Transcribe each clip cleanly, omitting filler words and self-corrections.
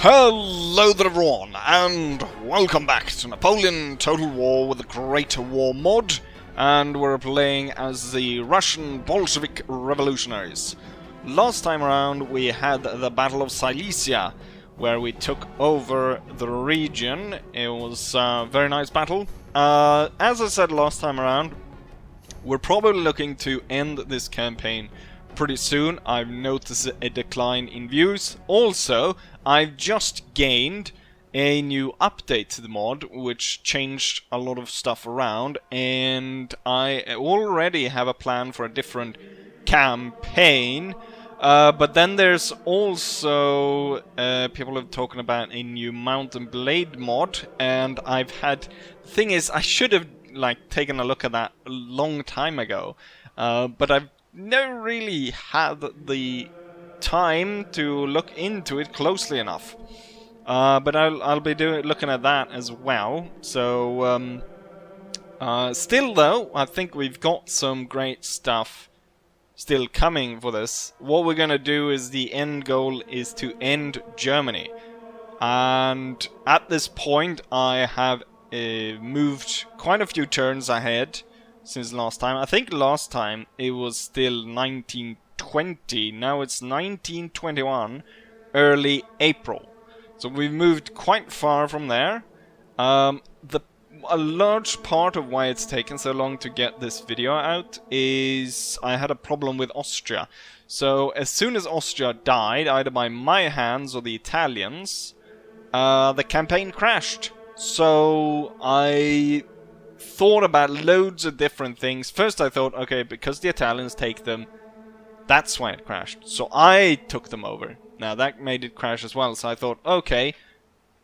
Hello there everyone, and welcome back to Napoleon Total War with the Great War mod, and we're playing as the Russian Bolshevik revolutionaries. Last time around we had the Battle of Silesia, where we took over the region. It was a very nice battle. As I said last time around, we're probably looking to end this campaign pretty soon. I've noticed a decline in views. Also, I've just gained a new update to the mod, which changed a lot of stuff around, and I already have a plan for a different campaign. But then there's also people have talking about a new Mountain Blade mod, and I've had... The thing is, I should have taken a look at that a long time ago, but I've never really had the time to look into it closely enough. But I'll be looking at that as well. So still though, I think we've got some great stuff still coming for this. What we're gonna do is the end goal is to end Germany, and at this point I have moved quite a few turns ahead since last time. I think last time it was still 1920, now it's 1921, early April. So we've moved quite far from there. A large part of why it's taken so long to get this video out is I had a problem with Austria. So as soon as Austria died, either by my hands or the Italians, the campaign crashed. So I thought about loads of different things. First I thought, okay, because the Italians take them, that's why it crashed. So I took them over. Now that made it crash as well. So I thought, okay,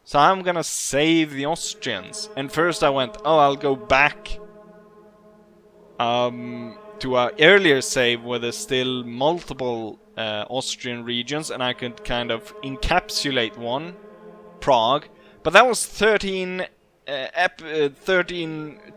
so I'm gonna save the Austrians. And first I went, oh, I'll go back to our earlier save where there's still multiple Austrian regions, and I could kind of encapsulate one, Prague. But that was 13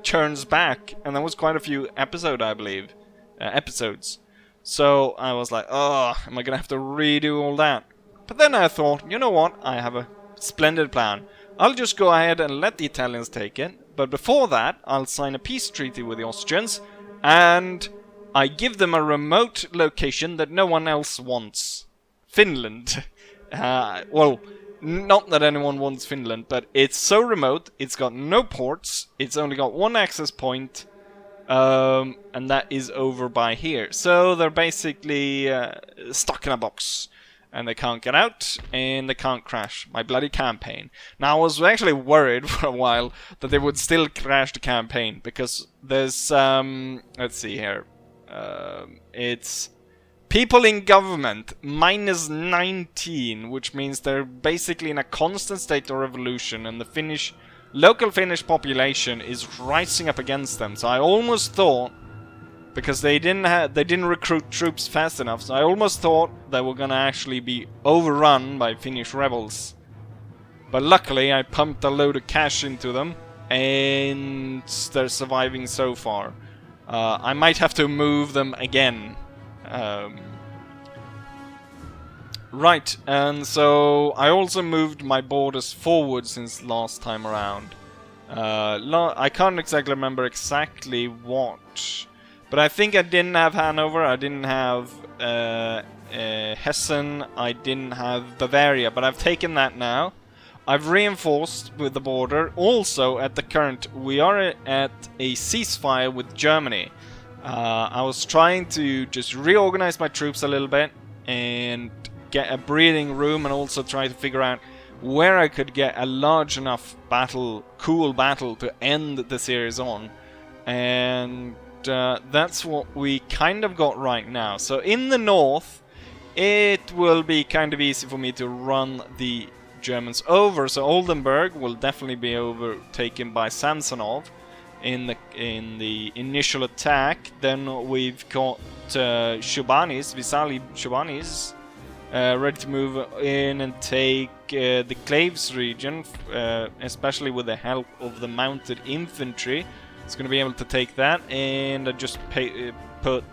turns back, and that was quite a few episodes. So I was like, oh, am I gonna have to redo all that? But then I thought, you know what, I have a splendid plan. I'll just go ahead and let the Italians take it, but before that I'll sign a peace treaty with the Austrians, and I give them a remote location that no one else wants. Finland. Well, not that anyone wants Finland, but it's so remote, it's got no ports, it's only got one access point, and that is over by here. So they're basically stuck in a box, and they can't get out, and they can't crash my bloody campaign. Now I was actually worried for a while that they would still crash the campaign, because there's, let's see here, it's... people in government, -19, which means they're basically in a constant state of revolution, and the local Finnish population is rising up against them. So I almost thought, because they didn't recruit troops fast enough, so I almost thought they were gonna actually be overrun by Finnish rebels. But luckily I pumped a load of cash into them, and they're surviving so far. I might have to move them again. Right, and so I also moved my borders forward since last time around. I can't exactly remember exactly what, but I think I didn't have Hanover, I didn't have Hessen, I didn't have Bavaria, but I've taken that now. I've reinforced with the border. Also, at the current, we are at a ceasefire with Germany. I was trying to just reorganize my troops a little bit and get a breathing room, and also try to figure out where I could get a large enough cool battle to end the series on. And that's what we kind of got right now. So in the north, it will be kind of easy for me to run the Germans over. So Oldenburg will definitely be overtaken by Samsonov in the initial attack. Then we've got Visali Shubanis ready to move in and take the Claves region, especially with the help of the mounted infantry. It's going to be able to take that, and I just put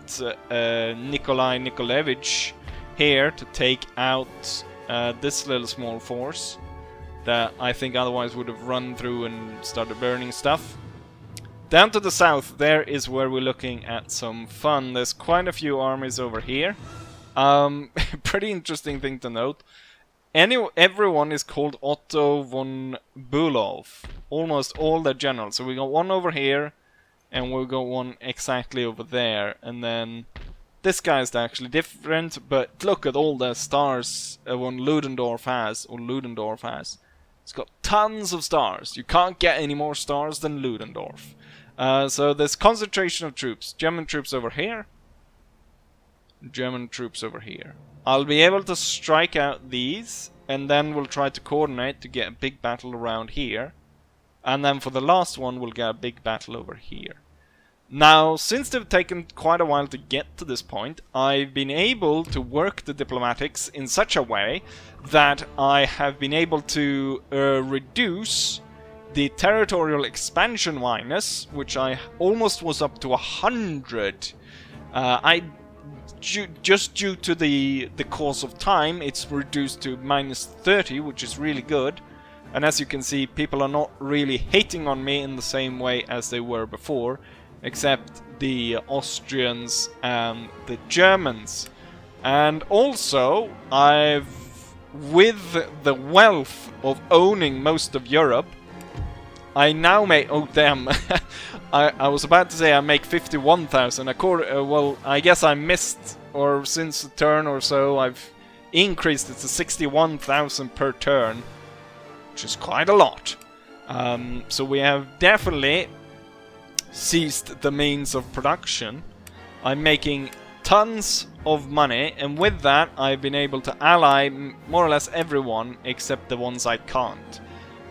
Nikolai Nikolaevich here to take out this little small force that I think otherwise would have run through and started burning stuff. Down to the south, there is where we're looking at some fun. There's quite a few armies over here. Pretty interesting thing to note. Everyone is called Otto von Bülow. Almost all the generals. So we got one over here, and we've got one exactly over there. And then this guy is actually different, but look at all the stars one Ludendorff has, It's got tons of stars. You can't get any more stars than Ludendorff. So there's concentration of troops. German troops over here. German troops over here. I'll be able to strike out these, and then we'll try to coordinate to get a big battle around here. And then for the last one, we'll get a big battle over here. Now, since they've taken quite a while to get to this point, I've been able to work the diplomatics in such a way that I have been able to reduce the territorial expansion minus, which I almost was up to 100. Just due to the course of time, it's reduced to minus 30, which is really good. And as you can see, people are not really hating on me in the same way as they were before, except the Austrians and the Germans. And also, with the wealth of owning most of Europe, I now make... Oh, damn. I was about to say I make 51,000. Well, I guess I missed, or since a turn or so, I've increased it to 61,000 per turn, which is quite a lot. So we have definitely seized the means of production. I'm making tons of money, and with that, I've been able to ally more or less everyone except the ones I can't,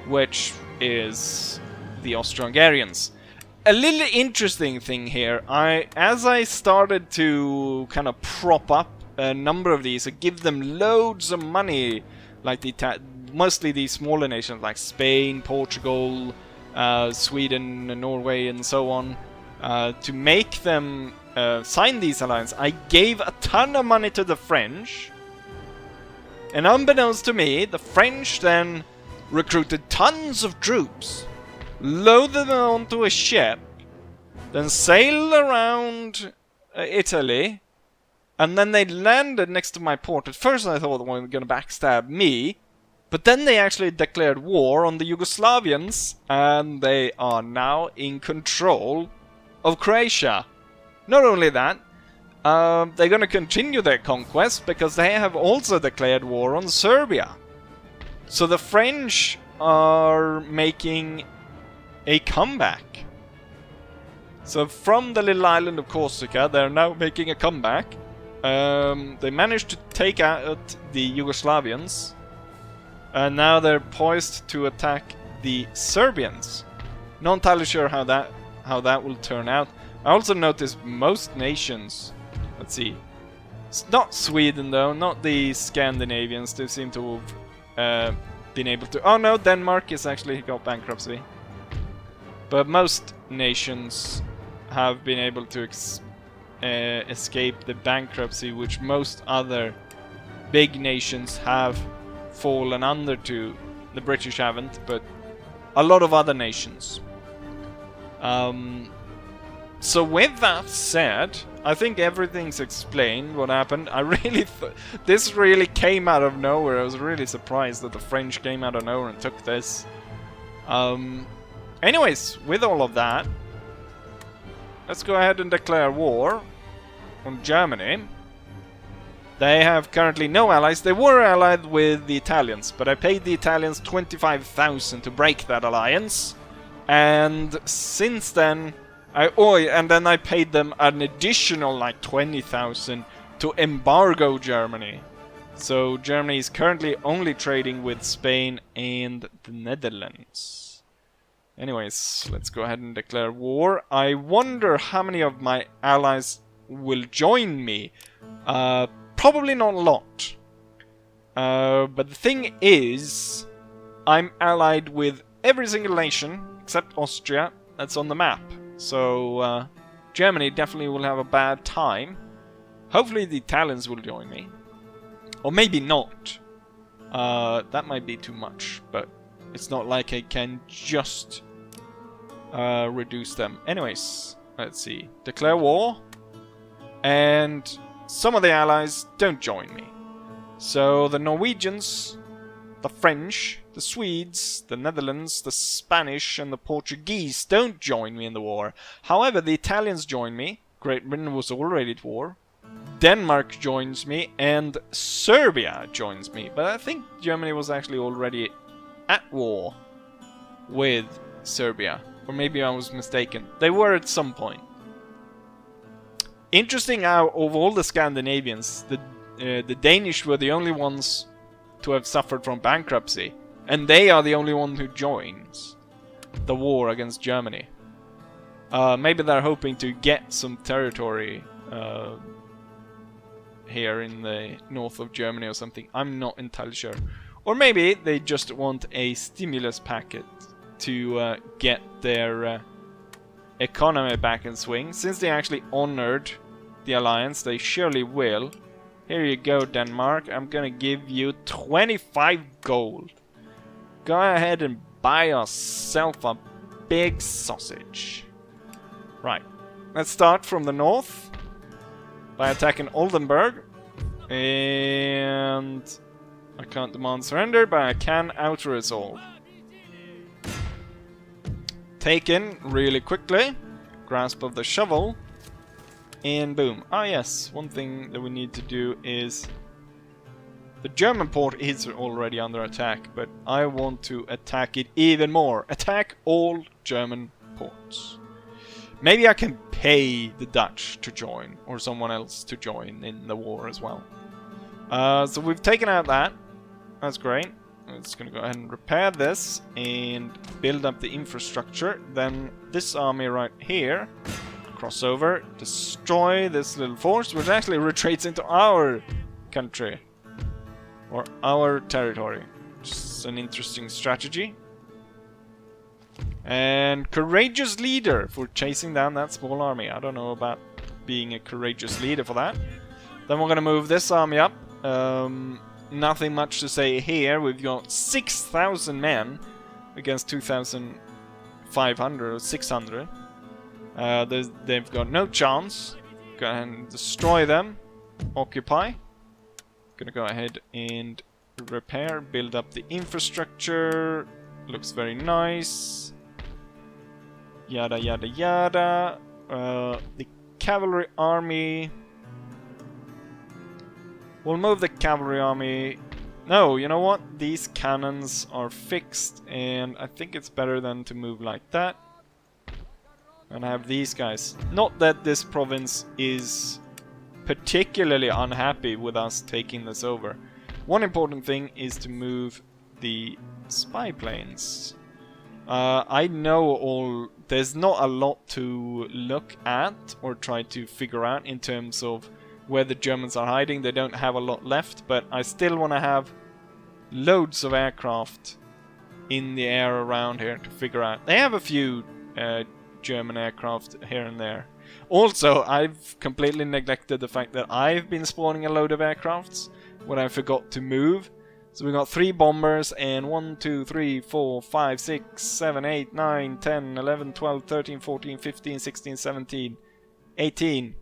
which is the Austro-Hungarians. A little interesting thing here, as I started to kind of prop up a number of these and give them loads of money, like mostly these smaller nations like Spain, Portugal, Sweden, Norway, and so on, to make them sign these alliances, I gave a ton of money to the French, and unbeknownst to me, the French then recruited tons of troops, loaded them onto a ship, then sailed around Italy, and then they landed next to my port. At first I thought they were going to backstab me, but then they actually declared war on the Yugoslavians, and they are now in control of Croatia. Not only that, they're going to continue their conquest because they have also declared war on Serbia. So the French are making a comeback. So from the little island of Corsica, they're now making a comeback. They managed to take out the Yugoslavians, and now they're poised to attack the Serbians. Not entirely sure how that will turn out. I also noticed most nations. Let's see. It's not Sweden though, not the Scandinavians. They seem to have been able to. Oh no, Denmark is actually got bankruptcy. But most nations have been able to escape the bankruptcy, which most other big nations have fallen under to. The British haven't, but a lot of other nations. So with that said, I think everything's explained what happened. I really this really came out of nowhere. I was really surprised that the French came out of nowhere and took this. Anyways, with all of that, let's go ahead and declare war on Germany. They have currently no allies. They were allied with the Italians, but I paid the Italians 25,000 to break that alliance. And since then, I paid them an additional like 20,000 to embargo Germany. So Germany is currently only trading with Spain and the Netherlands. Anyways, let's go ahead and declare war. I wonder how many of my allies will join me. Probably not a lot. But the thing is, I'm allied with every single nation except Austria that's on the map. So Germany definitely will have a bad time. Hopefully the Italians will join me. Or maybe not. That might be too much, but it's not like I can just reduce them. Anyways, let's see. Declare war. And some of the allies don't join me. So the Norwegians, the French, the Swedes, the Netherlands, the Spanish, and the Portuguese don't join me in the war. However, the Italians join me. Great Britain was already at war. Denmark joins me, and Serbia joins me. But I think Germany was actually already at war with Serbia. Or maybe I was mistaken. They were at some point. Interesting how, of all the Scandinavians, the Danish were the only ones to have suffered from bankruptcy. And they are the only one who joins the war against Germany. Maybe they're hoping to get some territory here in the north of Germany or something. I'm not entirely sure. Or maybe they just want a stimulus packet to get their economy back in swing. Since they actually honored the alliance, they surely will. Here you go, Denmark. I'm gonna give you 25 gold. Go ahead and buy yourself a big sausage. Right. Let's start from the north by attacking Oldenburg. And I can't demand surrender, but I can auto-resolve. Taken really quickly. Grasp of the shovel. And boom. Ah yes, one thing that we need to do is... The German port is already under attack, but I want to attack it even more. Attack all German ports. Maybe I can pay the Dutch to join, or someone else to join in the war as well. So we've taken out that. That's great. I'm just gonna go ahead and repair this and build up the infrastructure. Then this army right here, cross over, destroy this little force, which actually retreats into our country. Or our territory. Just an interesting strategy. And courageous leader for chasing down that small army. I don't know about being a courageous leader for that. Then we're gonna move this army up. Nothing much to say here. We've got 6,000 men against 2,500 or 600. They've got no chance. Go ahead and destroy them. Occupy. Gonna go ahead and repair, build up the infrastructure. Looks very nice. Yada yada yada. The cavalry army. We'll move the cavalry army. No, you know what? These cannons are fixed, and I think it's better than to move like that. And have these guys. Not that this province is particularly unhappy with us taking this over. One important thing is to move the spy planes. I know there's not a lot to look at or try to figure out in terms of where the Germans are hiding. They don't have a lot left, but I still want to have loads of aircraft in the air around here to figure out. They have a few German aircraft here and there. Also, I've completely neglected the fact that I've been spawning a load of aircrafts when I forgot to move. So we got 3 bombers and 1, 2, 3, 4, 5, 6, 7, 8, 9, 10, 11, 12, 13, 14, 15, 16, 17, 18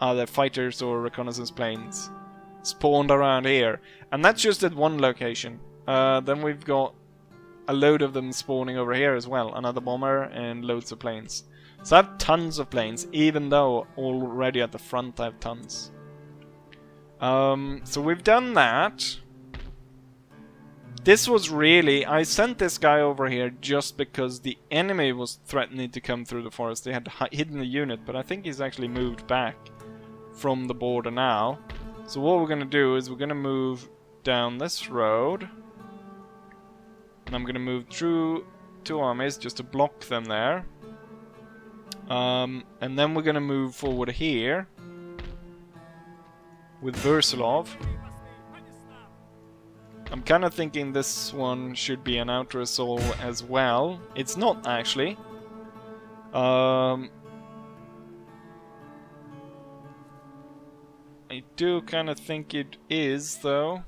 either fighters or reconnaissance planes spawned around here. And that's just at one location. Then we've got a load of them spawning over here as well. Another bomber and loads of planes. So I have tons of planes, even though already at the front I have tons. So we've done that. This was really... I sent this guy over here just because the enemy was threatening to come through the forest. They had hidden the unit, but I think he's actually moved back from the border now. So what we're going to do is we're going to move down this road. And I'm going to move through 2 armies just to block them there. And then we're going to move forward here with Versilov. I'm kind of thinking this one should be an auto-assault as well. It's not actually. I do kind of think it is, though.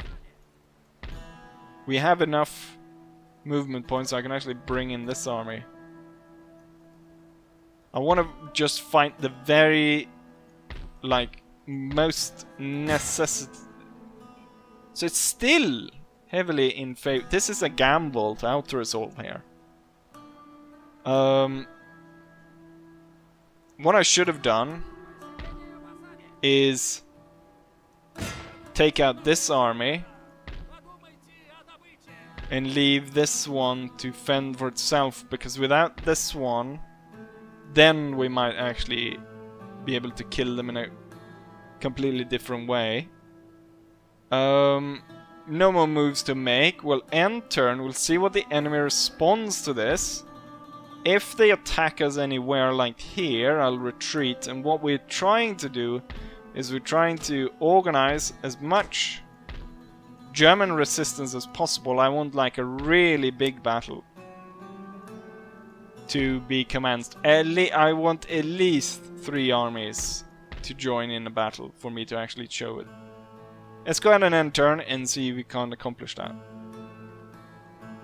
We have enough movement points so I can actually bring in this army. I want to just fight the very, like, most necessity. So it's still heavily in favor. This is a gamble to out-resolve here. What I should have done is take out this army and leave this one to fend for itself, because without this one, then we might actually be able to kill them in a completely different way. No more moves to make. We'll end turn. We'll see what the enemy responds to this. If they attack us anywhere like here, I'll retreat. And what we're trying to do is we're trying to organize as much German resistance as possible. I want like a really big battle to be commenced. I want at least 3 armies to join in a battle for me to actually show it. Let's go ahead and end turn and see if we can accomplish that.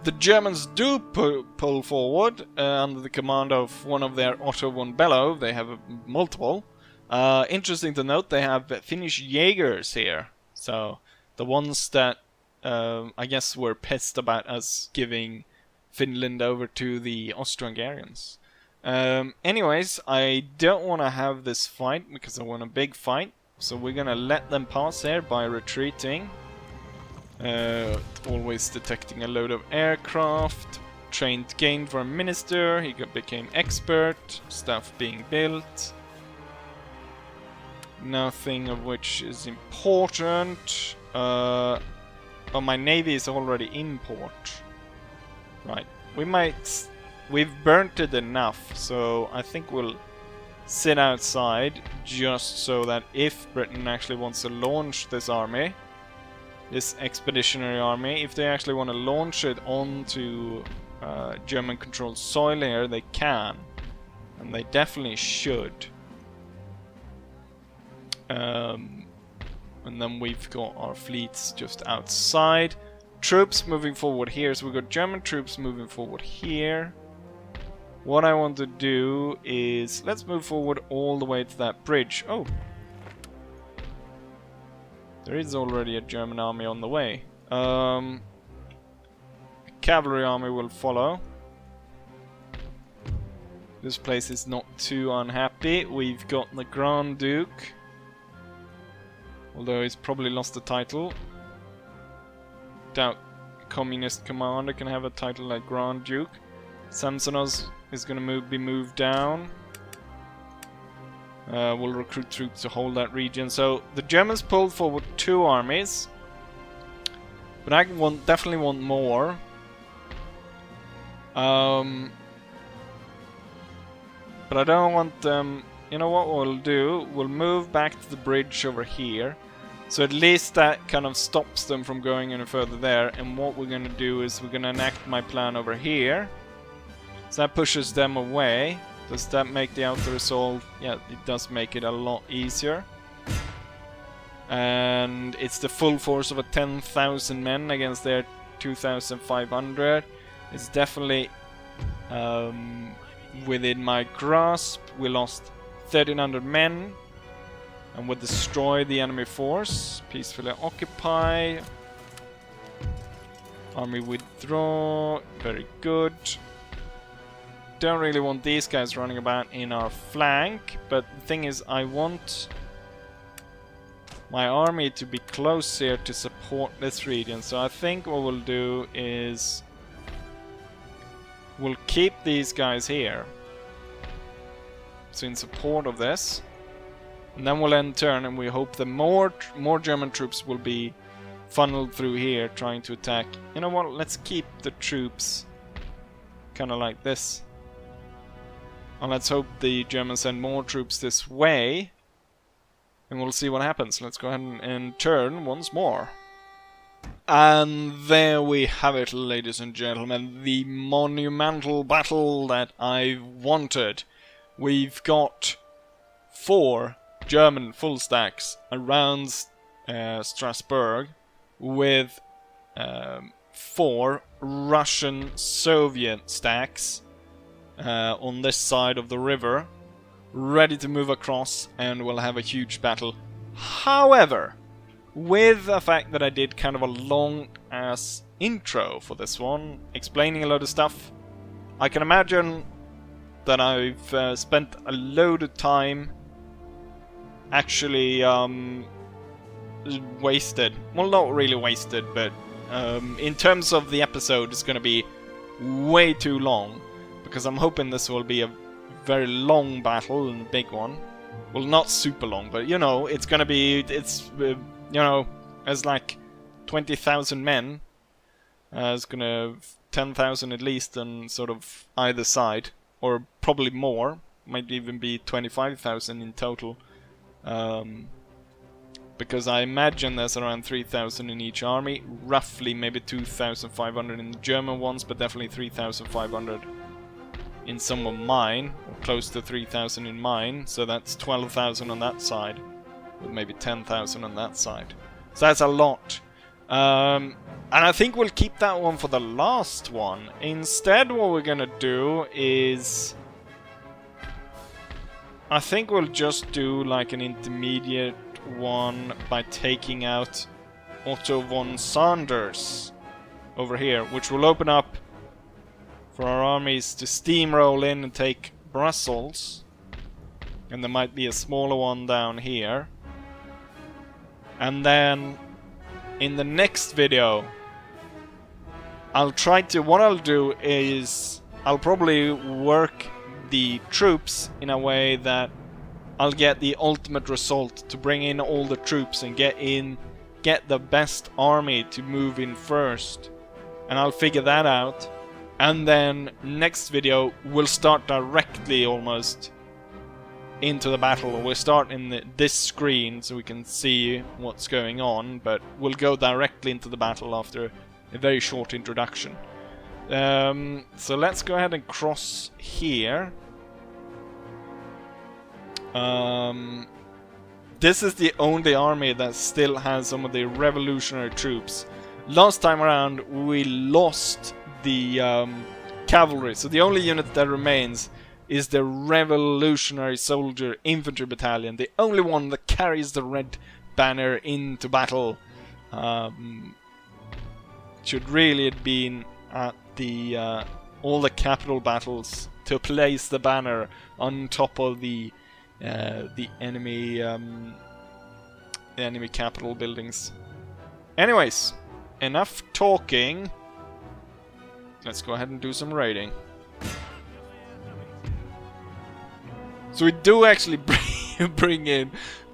The Germans do pull forward under the command of one of their Otto von Bellow. They have multiple. Interesting to note, they have Finnish Jaegers here. So the ones that I guess were pissed about us giving Finland over to the Austro-Hungarians. Anyways, I don't want to have this fight because I want a big fight. So we're gonna let them pass here by retreating. Always detecting a load of aircraft. Trained gain for a minister. He became expert. Stuff being built. Nothing of which is important. But my navy is already in port. Right. We've burnt it enough, so I think we'll sit outside just so that if Britain actually wants to launch this army, this expeditionary army, if they actually want to launch it onto German-controlled soil here, they can. And they definitely should. And then we've got our fleets just outside. Troops moving forward here, so we've got German troops moving forward here. What I want to do is, let's move forward all the way to that bridge. Oh! There is already a German army on the way. A cavalry army will follow. This place is not too unhappy. We've got the Grand Duke. Although he's probably lost the title. Doubt communist commander can have a title like Grand Duke. Samsonov is going to be moved down. We'll recruit troops to hold that region. So the Germans pulled forward 2 armies. But I definitely want more. But I don't want them... You know what we'll do? We'll move back to the bridge over here. So at least that kind of stops them from going any further there. And what we're going to do is we're going to enact my plan over here. So that pushes them away. Does that make the auto-resolve? Yeah, it does make it a lot easier. And it's the full force of a 10,000 men against their 2,500. It's definitely within my grasp. We lost 1,300 men. And we'll destroy the enemy force. Peacefully occupy. Army withdraw. Very good. Don't really want these guys running about in our flank, but the thing is I want my army to be close here to support this region. So I think what we'll do is we'll keep these guys here, so in support of this, and then we'll end turn and we hope that more German troops will be funneled through here trying to attack. You know what, let's keep the troops kind of like this. And let's hope the Germans send more troops this way. And we'll see what happens. Let's go ahead and turn once more. And there we have it, ladies and gentlemen. The monumental battle that I wanted. We've got 4 German full stacks around Strasbourg with 4 Russian Soviet stacks on this side of the river, ready to move across, and we'll have a huge battle. However, with the fact that I did kind of a long-ass intro for this one, explaining a load of stuff, I can imagine that I've spent a load of time actually wasted. Well, not really wasted, but in terms of the episode, it's going to be way too long, because I'm hoping this will be a very long battle and a big one. Well, not super long, but you know, it's going to be, you know, as like 20,000 men. It's going to 10,000 at least on sort of either side, or probably more. Might even be 25,000 in total. Because I imagine there's around 3,000 in each army, roughly maybe 2,500 in the German ones, but definitely 3,500 in some of mine, or close to 3,000 in mine, so that's 12,000 on that side, with maybe 10,000 on that side. So that's a lot. And I think we'll keep that one for the last one. Instead, what we're gonna do is, I think we'll just do like an intermediate one by taking out Otto von Sanders over here, which will open up for our armies to steamroll in and take Brussels. And there might be a smaller one down here. And then in the next video, what I'll do is I'll probably work the troops in a way that I'll get the ultimate result to bring in all the troops and get the best army to move in first. And I'll figure that out. And then next video we'll start directly almost into the battle. We'll start in this screen so we can see what's going on, but we'll go directly into the battle after a very short introduction. So let's go ahead and cross here. This is the only army that still has some of the revolutionary troops. Last time around we lost the cavalry, so the only unit that remains is the Revolutionary Soldier Infantry Battalion, the only one that carries the red banner into battle. Should really have been at the all the capital battles to place the banner on top of the enemy capital buildings. Anyways, enough talking. Let's go ahead and do some raiding. So we do actually bring in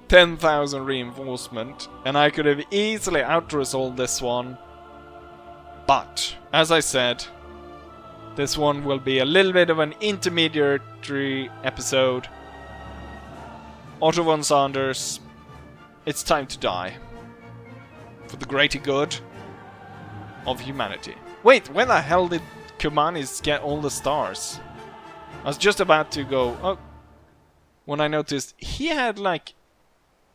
10,000 reinforcement, and I could have easily out-resolved this one. But, as I said, this one will be a little bit of an intermediary episode. Otto von Sanders, it's time to die. For the greater good of humanity. Wait, where the hell did Kumanis get all the stars? I was just about to go, oh, when I noticed he had like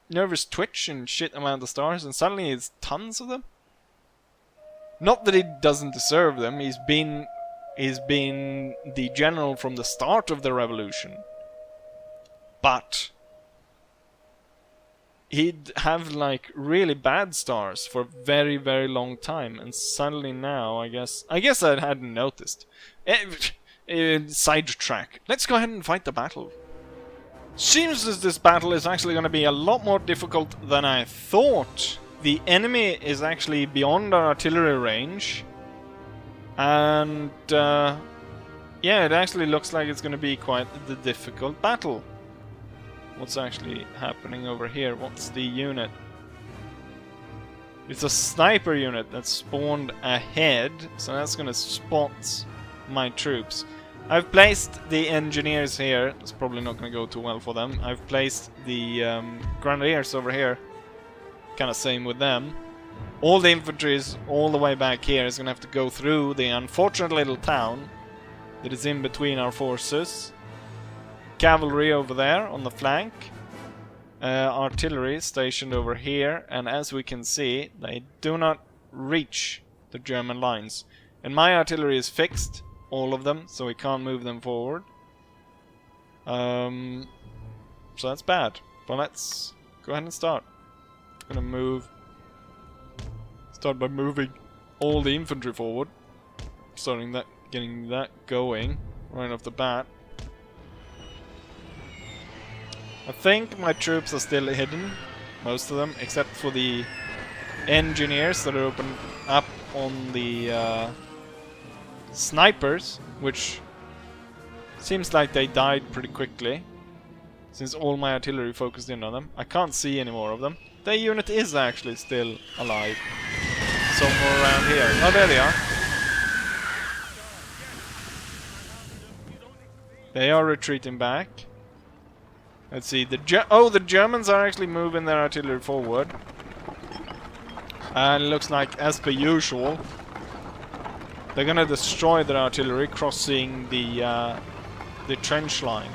nervous twitch and shit amount of stars, and suddenly it's tons of them. Not that he doesn't deserve them, he's been the general from the start of the revolution. But he'd have like really bad stars for a very, very long time, and suddenly now, I guess I hadn't noticed. Sidetrack. Let's go ahead and fight the battle. Seems as this battle is actually going to be a lot more difficult than I thought. The enemy is actually beyond our artillery range, and yeah, it actually looks like it's going to be quite the difficult battle. What's actually happening over here? What's the unit? It's a sniper unit that spawned ahead, so that's going to spot my troops. I've placed the engineers here. It's probably not going to go too well for them. I've placed the grenadiers over here. Kind of same with them. All the infantry is all the way back here. Is going to have to go through the unfortunate little town that is in between our forces. Cavalry over there on the flank. artillery stationed over here, and as we can see, they do not reach the German lines. And my artillery is fixed, all of them, so we can't move them forward. So that's bad. But let's go ahead and start. I'm gonna start by moving all the infantry forward. Getting that going right off the bat. I think my troops are still hidden, most of them, except for the engineers that are open up on the snipers, which seems like they died pretty quickly, since all my artillery focused in on them. I can't see any more of them. Their unit is actually still alive, somewhere around here. Oh, there they are. They are retreating back. Let's see, the Germans are actually moving their artillery forward. And it looks like, as per usual, they're gonna destroy their artillery crossing the trench line.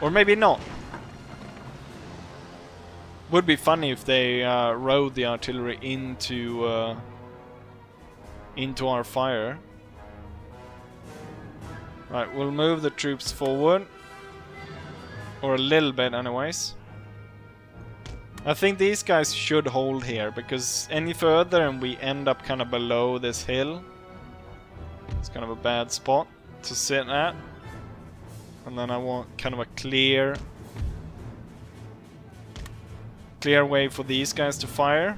Or maybe not. Would be funny if they rode the artillery into our fire. Right, we'll move the troops forward. Or a little bit anyways. I think these guys should hold here, because any further and we end up kind of below this hill. It's kind of a bad spot to sit at. And then I want kind of a clear way for these guys to fire.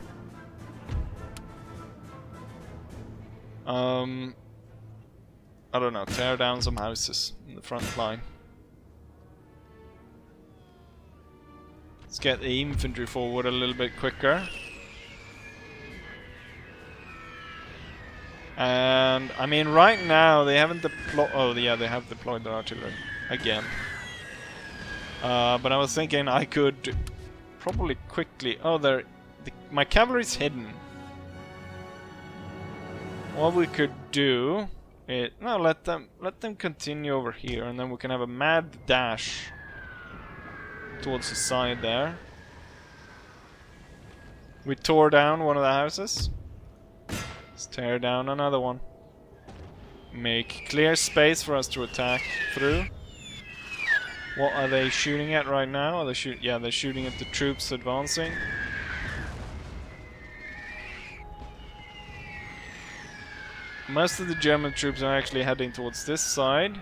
I don't know, tear down some houses in the front line. Let's get the infantry forward a little bit quicker. And, I mean, right now they haven't deployed... Oh, yeah, they have deployed their artillery again. But I was thinking I could probably quickly... Oh, my cavalry's hidden. What we could do... No, let them continue over here, and then we can have a mad dash towards the side there. We tore down one of the houses. Let's tear down another one. Make clear space for us to attack through. What are they shooting at right now? Are they yeah, they're shooting at the troops advancing. Most of the German troops are actually heading towards this side.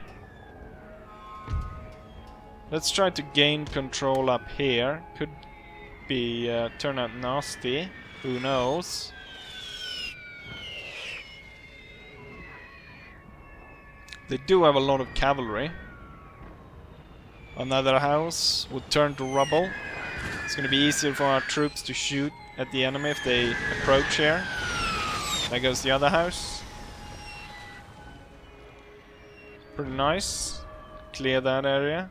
Let's try to gain control up here. Could be turn out nasty. Who knows? They do have a lot of cavalry. Another house would turn to rubble. It's going to be easier for our troops to shoot at the enemy if they approach here. There goes the other house. Pretty nice. Clear that area.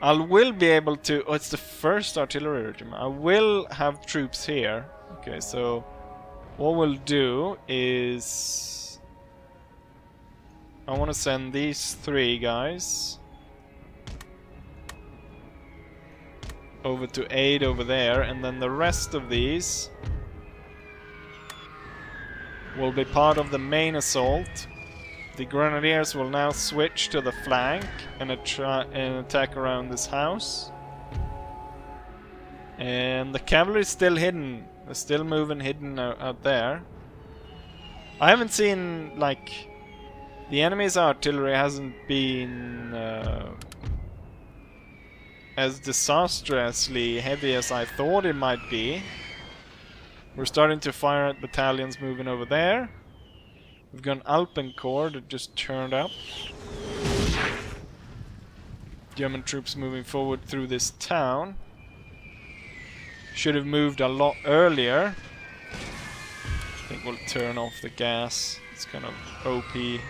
I will be able to... Oh, it's the first artillery regiment. I will have troops here. Okay, so what we'll do is... I want to send these 3 guys over to aid over there, and then the rest of these will be part of the main assault. The grenadiers will now switch to the flank and attack around this house. And the cavalry is still hidden. They're still moving hidden out there. I haven't seen, like... The enemy's artillery hasn't been as disastrously heavy as I thought it might be. We're starting to fire at battalions moving over there. We've got an Alpenkorps that just turned up. German troops moving forward through this town. Should have moved a lot earlier. I think we'll turn off the gas. It's kind of OP.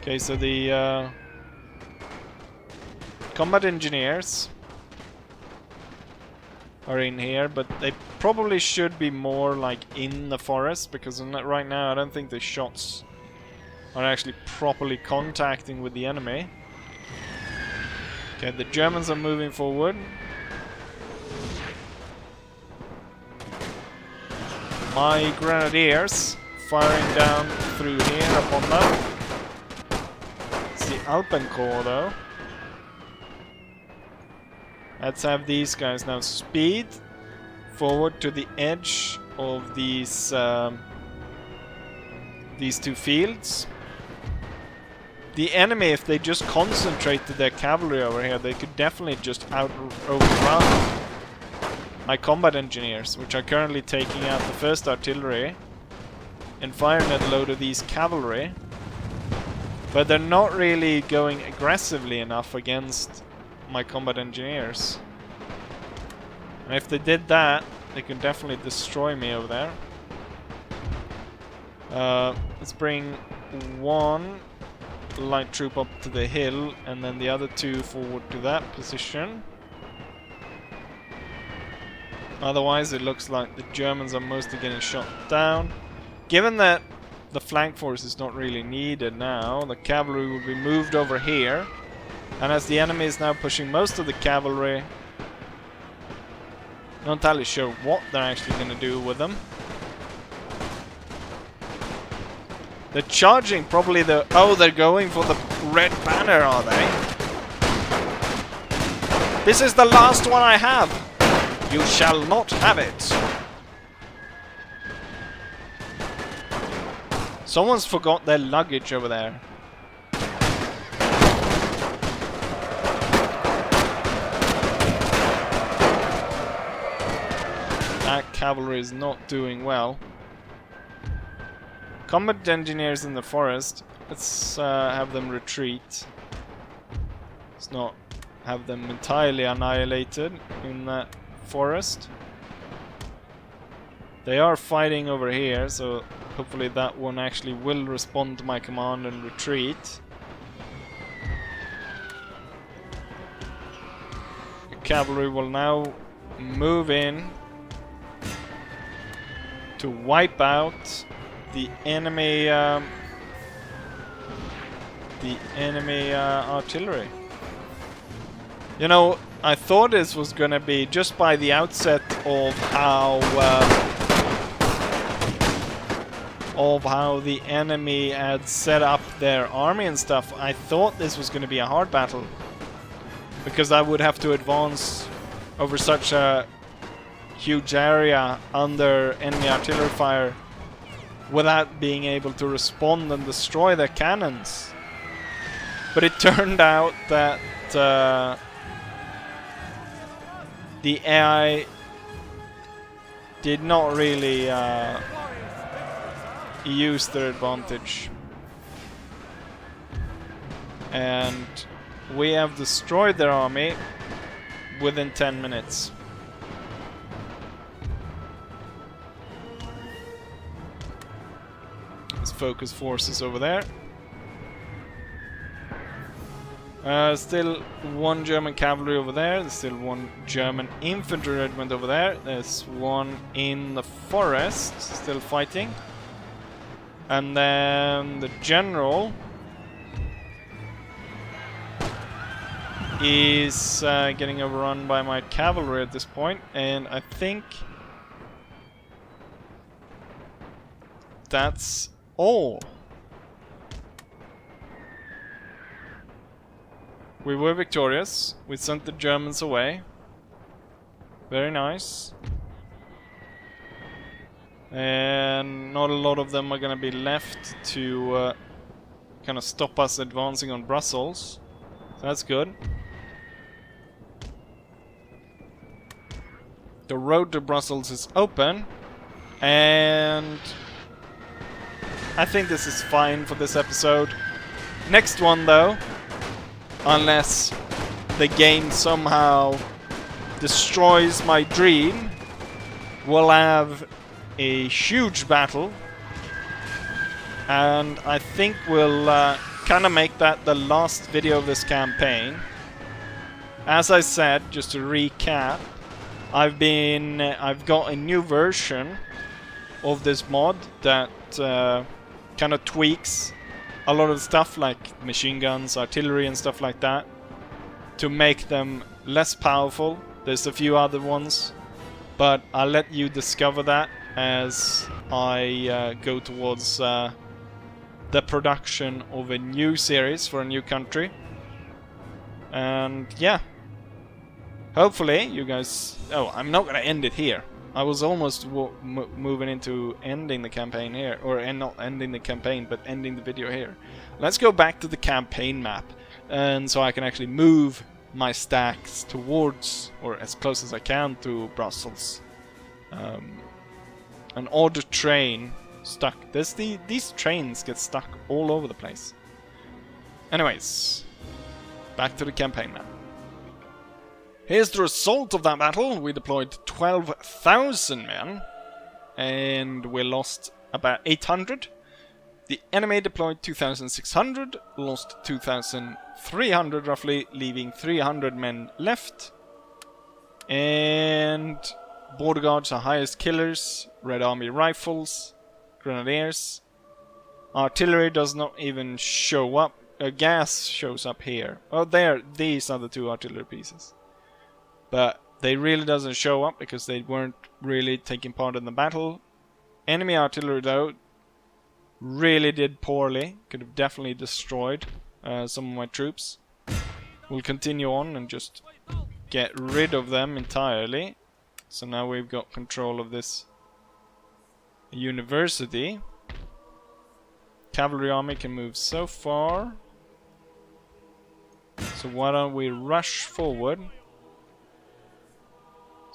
Okay, so the combat engineers are in here, but they probably should be more like in the forest, because right now I don't think the shots are actually properly contacting with the enemy. Okay, the Germans are moving forward. My grenadiers firing down through here upon them. It's the Alpenkorps though. Let's have these guys now speed forward to the edge of these two fields. The enemy, if they just concentrated their cavalry over here, they could definitely just overrun my combat engineers, which are currently taking out the first artillery and firing at a load of these cavalry. But they're not really going aggressively enough against my combat engineers. And if they did that, they could definitely destroy me over there. Let's bring one light troop up to the hill and then the other two forward to that position. Otherwise it looks like the Germans are mostly getting shot down. Given that the flank force is not really needed now, the cavalry will be moved over here. And as the enemy is now pushing most of the cavalry, not entirely sure what they're actually going to do with them. They're charging probably the... Oh, they're going for the red banner, are they? This is the last one I have. You shall not have it. Someone's forgot their luggage over there. That cavalry is not doing well. Combat engineers in the forest. Let's have them retreat. Let's not have them entirely annihilated in that forest. They are fighting over here, so hopefully that one actually will respond to my command and retreat. The cavalry will now move in to wipe out the enemy artillery. You know, I thought this was gonna be just by the outset of how the enemy had set up their army and stuff. I thought this was gonna be a hard battle because I would have to advance over such a huge area under enemy artillery fire without being able to respond and destroy their cannons. But it turned out that the AI did not really use their advantage. And we have destroyed their army within 10 minutes. Let's focus forces over there. Still one German cavalry over there. There's still one German infantry regiment over there. There's one in the forest, still fighting. And then the general is getting overrun by my cavalry at this point, and I think that's all. We were victorious. We sent the Germans away. Very nice. And not a lot of them are going to be left to kind of stop us advancing on Brussels. So that's good. The road to Brussels is open. And I think this is fine for this episode. Next one though, unless the game somehow destroys my dream, we'll have a huge battle, and I think we'll kind of make that the last video of this campaign. As I said, just to recap, I've got a new version of this mod that kind of tweaks a lot of stuff like machine guns, artillery and stuff like that. to make them less powerful. There's a few other ones, but I'll let you discover that as I go towards the production of a new series for a new country. And yeah, hopefully you guys... Oh, I'm not gonna end it here. I was almost moving into ending the campaign here, or not ending the campaign, but ending the video here. Let's go back to the campaign map, and so I can actually move my stacks towards, or as close as I can, to Brussels. An odd train stuck. These trains get stuck all over the place. Anyways, back to the campaign map. Here's the result of that battle. We deployed 12,000 men, and we lost about 800. The enemy deployed 2,600, lost 2,300 roughly, leaving 300 men left. And border guards are highest killers, Red Army rifles, grenadiers. Artillery does not even show up. Gas shows up here. Oh, there. These are the two artillery pieces. But they really doesn't show up because they weren't really taking part in the battle. Enemy artillery, though, really did poorly. Could have definitely destroyed some of my troops. We'll continue on and just get rid of them entirely. So now we've got control of this university. Cavalry army can move so far. So why don't we rush forward?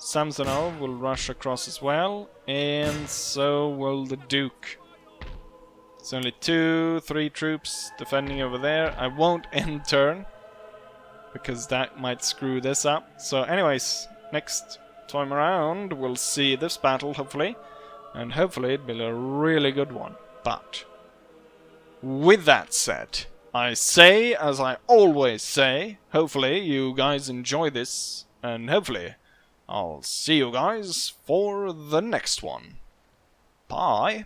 Samsonov will rush across as well, and so will the Duke. It's only 2-3 troops defending over there. I won't end turn, because that might screw this up. So anyways, next time around we'll see this battle, hopefully. And hopefully it'll be a really good one. But with that said, I say, as I always say, hopefully you guys enjoy this, and hopefully I'll see you guys for the next one. Bye.